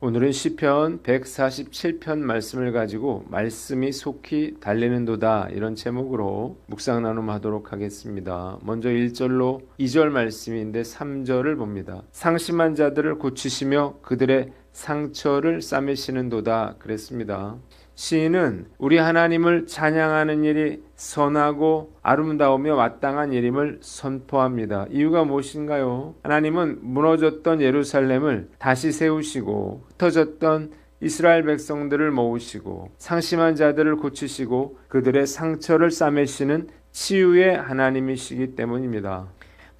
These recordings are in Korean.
오늘은 시편 147편 말씀을 가지고 말씀이 속히 달리는도다 이런 제목으로 묵상 나눔하도록 하겠습니다. 먼저 1절로 2절 말씀인데 3절을 봅니다. 상심한 자들을 고치시며 그들의 상처를 싸매시는도다 그랬습니다. 시인은 우리 하나님을 찬양하는 일이 선하고 아름다우며 마땅한 일임을 선포합니다. 이유가 무엇인가요? 하나님은 무너졌던 예루살렘을 다시 세우시고 흩어졌던 이스라엘 백성들을 모으시고 상심한 자들을 고치시고 그들의 상처를 싸매시는 치유의 하나님이시기 때문입니다.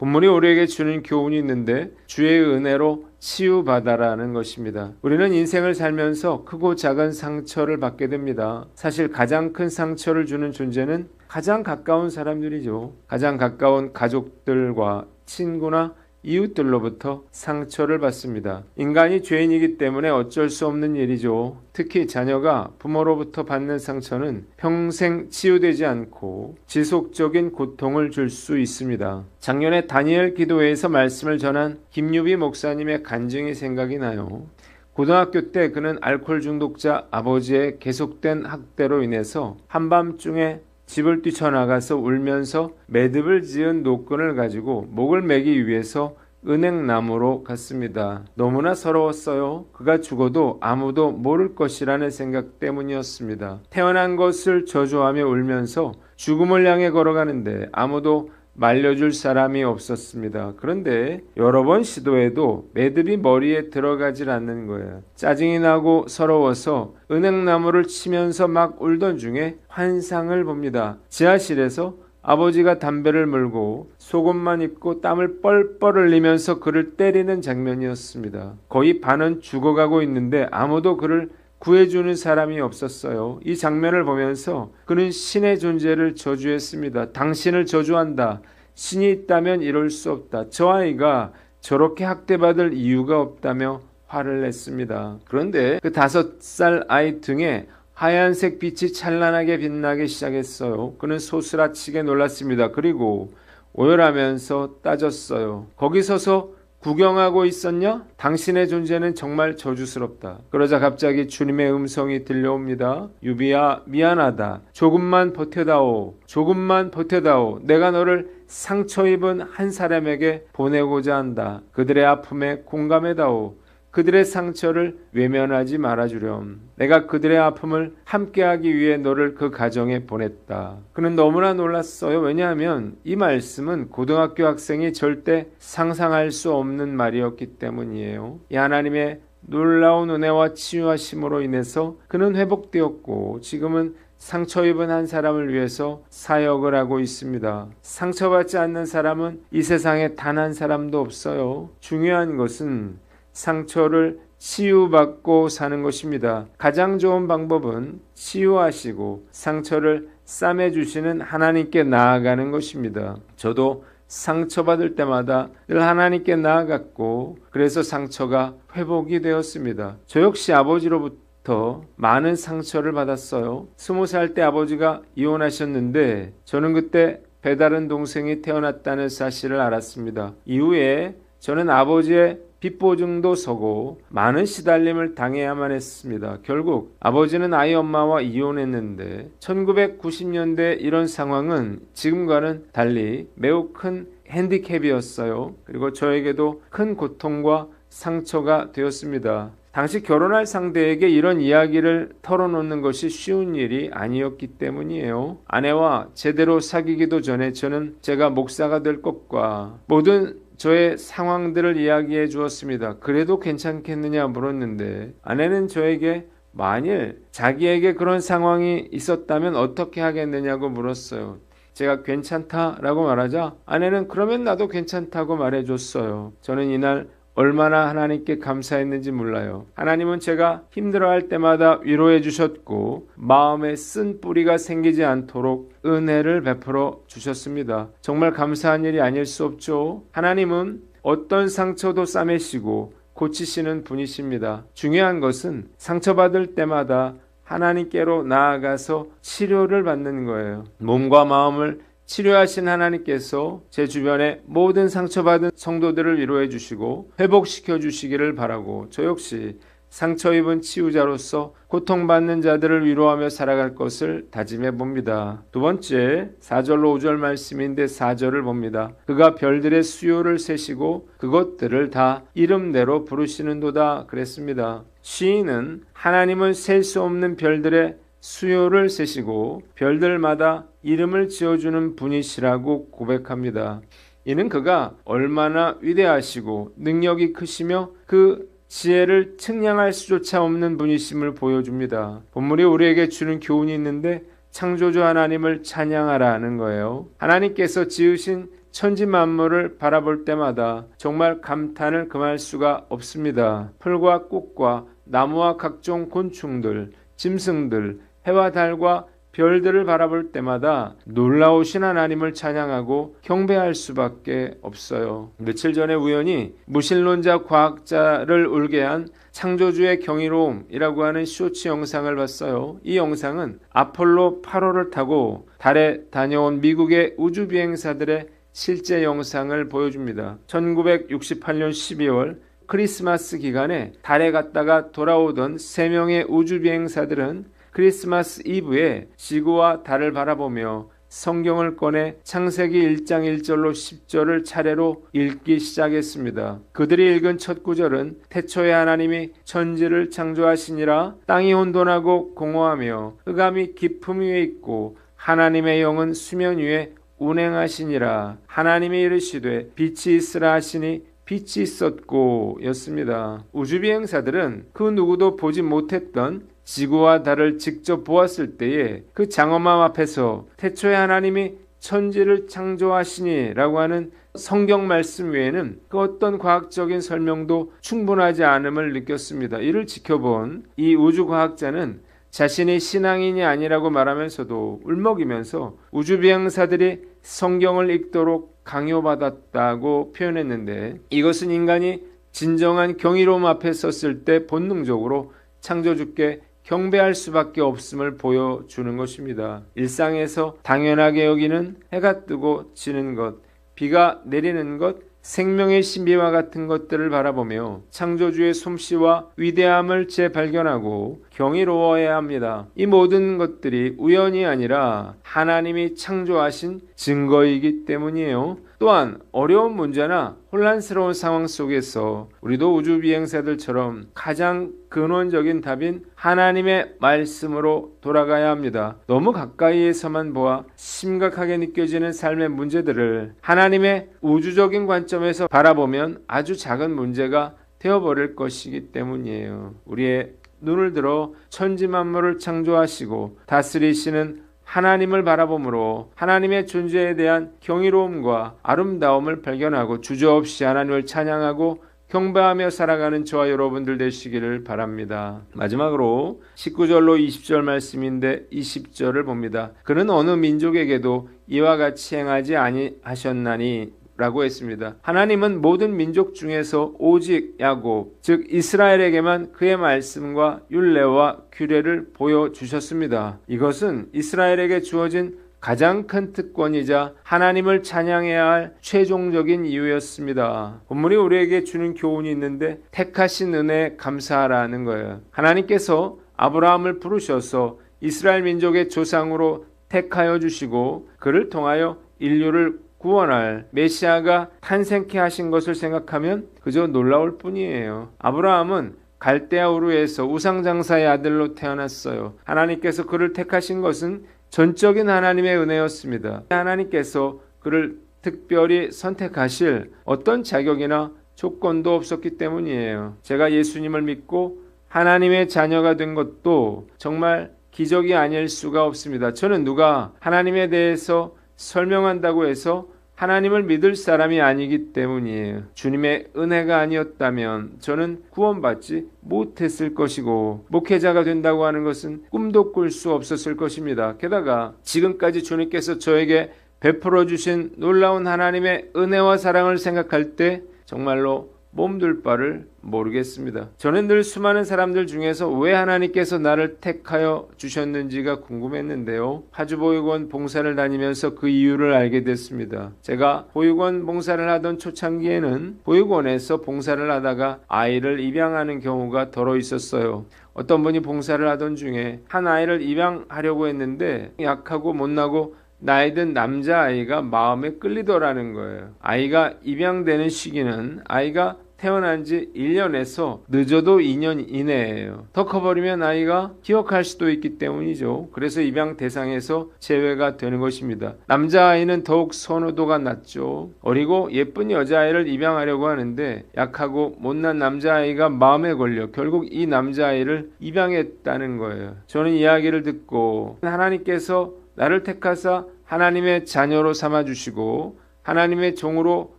본문이 우리에게 주는 교훈이 있는데 주의 은혜로 치유받아라는 것입니다. 우리는 인생을 살면서 크고 작은 상처를 받게 됩니다. 사실 가장 큰 상처를 주는 존재는 가장 가까운 사람들이죠. 가장 가까운 가족들과 친구나 이웃들로부터 상처를 받습니다. 인간이 죄인이기 때문에 어쩔 수 없는 일이죠. 특히 자녀가 부모로부터 받는 상처는 평생 치유되지 않고 지속적인 고통을 줄 수 있습니다. 작년에 다니엘 기도회에서 말씀을 전한 김유비 목사님의 간증이 생각이 나요. 고등학교 때 그는 알코올 중독자 아버지의 계속된 학대로 인해서 한밤중에 집을 뛰쳐나가서 울면서 매듭을 지은 노끈을 가지고 목을 매기 위해서 은행나무로 갔습니다. 너무나 서러웠어요. 그가 죽어도 아무도 모를 것이라는 생각 때문이었습니다. 태어난 것을 저주하며 울면서 죽음을 향해 걸어가는데 아무도 말려줄 사람이 없었습니다. 그런데 여러 번 시도해도 매듭이 머리에 들어가질 않는 거예요. 짜증이 나고 서러워서 은행나무를 치면서 막 울던 중에 환상을 봅니다. 지하실에서 아버지가 담배를 물고 속옷만 입고 땀을 뻘뻘 흘리면서 그를 때리는 장면이었습니다. 거의 반은 죽어가고 있는데 아무도 그를 구해주는 사람이 없었어요. 이 장면을 보면서 그는 신의 존재를 저주했습니다. 당신을 저주한다. 신이 있다면 이럴 수 없다. 저 아이가 저렇게 학대받을 이유가 없다며 화를 냈습니다. 그런데 그 5살 아이 등에 하얀색 빛이 찬란하게 빛나기 시작했어요. 그는 소스라치게 놀랐습니다. 그리고 오열하면서 따졌어요. 거기 서서 구경하고 있었냐? 당신의 존재는 정말 저주스럽다. 그러자 갑자기 주님의 음성이 들려옵니다. 유비야, 미안하다. 조금만 버텨다오. 조금만 버텨다오. 내가 너를 상처 입은 한 사람에게 보내고자 한다. 그들의 아픔에 공감해다오. 그들의 상처를 외면하지 말아주렴. 내가 그들의 아픔을 함께하기 위해 너를 그 가정에 보냈다. 그는 너무나 놀랐어요. 왜냐하면 이 말씀은 고등학교 학생이 절대 상상할 수 없는 말이었기 때문이에요. 이 하나님의 놀라운 은혜와 치유하심으로 인해서 그는 회복되었고 지금은 상처 입은 한 사람을 위해서 사역을 하고 있습니다. 상처받지 않는 사람은 이 세상에 단 한 사람도 없어요. 중요한 것은 상처를 치유받고 사는 것입니다. 가장 좋은 방법은 치유하시고 상처를 싸매주시는 하나님께 나아가는 것입니다. 저도 상처받을 때마다 늘 하나님께 나아갔고 그래서 상처가 회복이 되었습니다. 저 역시 아버지로부터 많은 상처를 받았어요. 20살 때 아버지가 이혼하셨는데 저는 그때 배다른 동생이 태어났다는 사실을 알았습니다. 이후에 저는 아버지의 빚보증도 서고 많은 시달림을 당해야만 했습니다. 결국 아버지는 아이 엄마와 이혼했는데 1990년대 이런 상황은 지금과는 달리 매우 큰 핸디캡이었어요. 그리고 저에게도 큰 고통과 상처가 되었습니다. 당시 결혼할 상대에게 이런 이야기를 털어놓는 것이 쉬운 일이 아니었기 때문이에요. 아내와 제대로 사귀기도 전에 저는 제가 목사가 될 것과 모든 저의 상황들을 이야기해 주었습니다. 그래도 괜찮겠느냐 물었는데 아내는 저에게 만일 자기에게 그런 상황이 있었다면 어떻게 하겠느냐고 물었어요. 제가 괜찮다라고 말하자 아내는 그러면 나도 괜찮다고 말해줬어요. 저는 이날 얼마나 하나님께 감사했는지 몰라요. 하나님은 제가 힘들어할 때마다 위로해 주셨고 마음에 쓴 뿌리가 생기지 않도록 은혜를 베풀어 주셨습니다. 정말 감사한 일이 아닐 수 없죠. 하나님은 어떤 상처도 싸매시고 고치시는 분이십니다. 중요한 것은 상처받을 때마다 하나님께로 나아가서 치료를 받는 거예요. 몸과 마음을 치료하신 하나님께서 제 주변의 모든 상처받은 성도들을 위로해 주시고 회복시켜 주시기를 바라고 저 역시 상처 입은 치유자로서 고통받는 자들을 위로하며 살아갈 것을 다짐해 봅니다. 두 번째, 4절로 5절 말씀인데 4절을 봅니다. 그가 별들의 수요를 세시고 그것들을 다 이름대로 부르시는도다 그랬습니다. 시인은 하나님은 셀 수 없는 별들의 수요를 세시고 별들마다 이름을 지어주는 분이시라고 고백합니다. 이는 그가 얼마나 위대하시고 능력이 크시며 그 지혜를 측량할 수조차 없는 분이심을 보여줍니다. 본문이 우리에게 주는 교훈이 있는데 창조주 하나님을 찬양하라는 거예요. 하나님께서 지으신 천지 만물을 바라볼 때마다 정말 감탄을 금할 수가 없습니다. 풀과 꽃과 나무와 각종 곤충들, 짐승들, 해와 달과 별들을 바라볼 때마다 놀라우신 하나님을 찬양하고 경배할 수밖에 없어요. 며칠 전에 우연히 무신론자 과학자를 울게 한 창조주의 경이로움이라고 하는 쇼츠 영상을 봤어요. 이 영상은 아폴로 8호를 타고 달에 다녀온 미국의 우주 비행사들의 실제 영상을 보여줍니다. 1968년 12월 크리스마스 기간에 달에 갔다가 돌아오던 3명의 우주 비행사들은 크리스마스 이브에 지구와 달을 바라보며 성경을 꺼내 창세기 1장 1절로 10절을 차례로 읽기 시작했습니다. 그들이 읽은 첫 구절은 태초에 하나님이 천지를 창조하시니라. 땅이 혼돈하고 공허하며 흑암이 깊음 위에 있고 하나님의 영은 수면 위에 운행하시니라. 하나님이 이르시되 빛이 있으라 하시니 빛이 있었고 였습니다. 우주비행사들은 그 누구도 보지 못했던 지구와 달을 직접 보았을 때에 그 장엄함 앞에서 태초에 하나님이 천지를 창조하시니 라고 하는 성경 말씀 외에는 그 어떤 과학적인 설명도 충분하지 않음을 느꼈습니다. 이를 지켜본 이 우주과학자는 자신이 신앙인이 아니라고 말하면서도 울먹이면서 우주비행사들이 성경을 읽도록 강요받았다고 표현했는데, 이것은 인간이 진정한 경이로움 앞에 섰을 때 본능적으로 창조주께 경배할 수밖에 없음을 보여주는 것입니다. 일상에서 당연하게 여기는 해가 뜨고 지는 것, 비가 내리는 것, 생명의 신비와 같은 것들을 바라보며 창조주의 솜씨와 위대함을 재발견하고 경이로워해야 합니다. 이 모든 것들이 우연이 아니라 하나님이 창조하신 증거이기 때문이에요. 또한 어려운 문제나 혼란스러운 상황 속에서 우리도 우주비행사들처럼 가장 근원적인 답인 하나님의 말씀으로 돌아가야 합니다. 너무 가까이에서만 보아 심각하게 느껴지는 삶의 문제들을 하나님의 우주적인 관점에서 바라보면 아주 작은 문제가 되어버릴 것이기 때문이에요. 우리의 눈을 들어 천지 만물을 창조하시고 다스리시는 하나님을 바라보므로 하나님의 존재에 대한 경이로움과 아름다움을 발견하고 주저없이 하나님을 찬양하고 경배하며 살아가는 저와 여러분들 되시기를 바랍니다. 마지막으로 19절로 20절 말씀인데 20절을 봅니다. 그는 어느 민족에게도 이와 같이 행하지 아니하셨나니 라고 했습니다. 하나님은 모든 민족 중에서 오직 야곱, 즉 이스라엘에게만 그의 말씀과 율례와 규례를 보여주셨습니다. 이것은 이스라엘에게 주어진 가장 큰 특권이자 하나님을 찬양해야 할 최종적인 이유였습니다. 본문이 우리에게 주는 교훈이 있는데 택하신 은혜에 감사하라는 거예요. 하나님께서 아브라함을 부르셔서 이스라엘 민족의 조상으로 택하여 주시고 그를 통하여 인류를 구원할 메시아가 탄생케 하신 것을 생각하면 그저 놀라울 뿐이에요. 아브라함은 갈대아 우르에서 우상장사의 아들로 태어났어요. 하나님께서 그를 택하신 것은 전적인 하나님의 은혜였습니다. 하나님께서 그를 특별히 선택하실 어떤 자격이나 조건도 없었기 때문이에요. 제가 예수님을 믿고 하나님의 자녀가 된 것도 정말 기적이 아닐 수가 없습니다. 저는 누가 하나님에 대해서 설명한다고 해서 하나님을 믿을 사람이 아니기 때문이에요. 주님의 은혜가 아니었다면 저는 구원받지 못했을 것이고 목회자가 된다고 하는 것은 꿈도 꿀 수 없었을 것입니다. 게다가 지금까지 주님께서 저에게 베풀어 주신 놀라운 하나님의 은혜와 사랑을 생각할 때 정말로 몸둘 바를 모르겠습니다. 저는 늘 수많은 사람들 중에서 왜 하나님께서 나를 택하여 주셨는지가 궁금했는데요. 파주보육원 봉사를 다니면서 그 이유를 알게 됐습니다. 제가 보육원 봉사를 하던 초창기에는 보육원에서 봉사를 하다가 아이를 입양하는 경우가 더러 있었어요. 어떤 분이 봉사를 하던 중에 한 아이를 입양하려고 했는데 약하고 못나고 나이 든 남자아이가 마음에 끌리더라는 거예요. 아이가 입양되는 시기는 아이가 태어난 지 1년에서 늦어도 2년 이내예요. 더 커버리면 아이가 기억할 수도 있기 때문이죠. 그래서 입양 대상에서 제외가 되는 것입니다. 남자아이는 더욱 선호도가 낮죠. 어리고 예쁜 여자아이를 입양하려고 하는데 약하고 못난 남자아이가 마음에 걸려 결국 이 남자아이를 입양했다는 거예요. 저는 이야기를 듣고 하나님께서 나를 택하사 하나님의 자녀로 삼아주시고 하나님의 종으로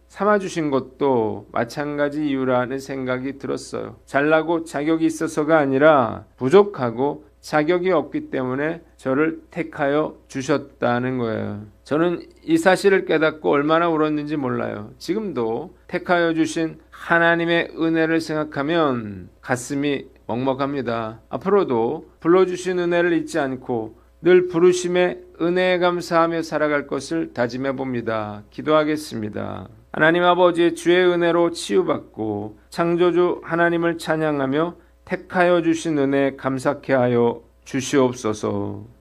삼아주신 것도 마찬가지 이유라는 생각이 들었어요. 잘나고 자격이 있어서가 아니라 부족하고 자격이 없기 때문에 저를 택하여 주셨다는 거예요. 저는 이 사실을 깨닫고 얼마나 울었는지 몰라요. 지금도 택하여 주신 하나님의 은혜를 생각하면 가슴이 먹먹합니다. 앞으로도 불러주신 은혜를 잊지 않고 늘 부르심에 은혜에 감사하며 살아갈 것을 다짐해 봅니다. 기도하겠습니다. 하나님 아버지의 주의 은혜로 치유받고 창조주 하나님을 찬양하며 택하여 주신 은혜 감사케 하여 주시옵소서.